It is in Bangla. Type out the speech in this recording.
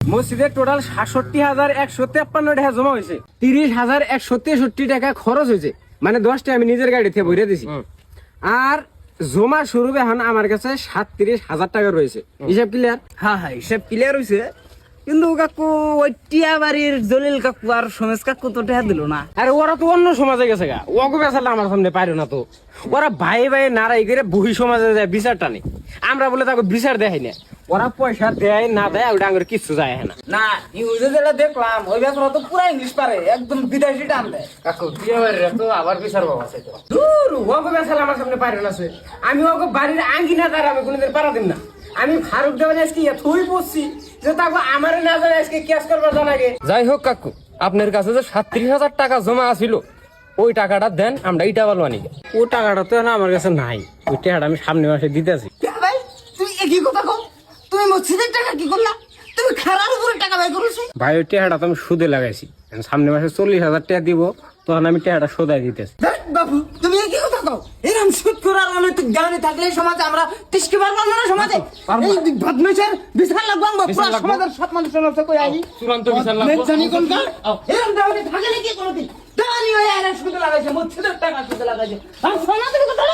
মসজিদে টোটাল ৬৭,১৫৩ টাকা জমা হয়েছে, ৩০,১৬৩ টাকা খরচ হয়েছে, মানে 10টা আমি নিজের গাড়িতে ভরে দিছি। আর জমা স্বরূপ এখন আমার কাছে ৩৭,০০০ টাকা রয়েছে। হিসাব ক্লিয়ার? হ্যাঁ হ্যাঁ, হিসাব ক্লিয়ার হয়েছে। কিন্তু কাকু ওই টিয়া বাড়ির জলিল কাকু আর সমেশ কাকু তো টেহা দিল না। আরে ওরা তো অন্য সমাজে গেছে গা, ওকে বেসালে আমার সামনে পারো না তো। ওরা ভাই ভাই নারাই করে বহি সমাজে যায় বিচার টানে, আমরা বলে তাকে বিচার দেয় না। ওরা পয়সা দেয় না দেয় ওটা আমার কিছু যায় না। না নিউজে যেটা দেখলাম ওই ব্যাপার তো পুরা ইংলিশ পারে, একদম বিদেশি টান দেয়। কাকু বিয়ে বাড়ির তো আবার বিচার বাবা আছে তো দূর, ওকে বেসালে আমার সামনে পারো না। আমি ওকে বাড়ির আঙ্গিনা তার আমি কোনোদিন পারা দিন না। আমি ফারুক দেওয়ান আজকে এতই বসছি যে তাকে আমার না জানে আজকে কেস করবার জানাগে। যাই হোক কাকু, আপনার কাছে যে ৩৭,০০০ টাকা জমা আছিল, ওই টাকাটা দেন, আমরা ইটা বলবো আনি। ও টাকাটা তো না আমার কাছে নাই, ওই টাকাটা আমি সামনে মাসে দিতেছি। ভাই তুমি একই কথা কও, তুমি মসজিদের টাকা কি করলা? তুমি খারাপ উপরে টাকা ব্যয় করেছো। ভাই ওই টাকাটা তো আমি সুদে লাগাইছি, সামনে মাসে ৪০,০০০ টাকা দিব, তখন আমি টাকাটা সোদাই দিতেছি। বাবু তুমি একই কথা কও, এরকম সুদ করার অনৈতিক জ্ঞানী থাকলে সমাজে আমরা টিসকে পারবো না। সমাজে এই বদমাইশের বিচার লাগবো, আমরা পুরো সমাজের সব মানুষের নষ্ট করে আনি চূড়ান্ত বিচার লাগবো। জানি কোনটা এরকম দাওয়াতে থাকে নাকি কোনোদিন? দাওয়ানি হয়ে আর সুদ লাগাইছে, মসজিদের টাকা সুদ লাগাইছে। আর সমাজের কথা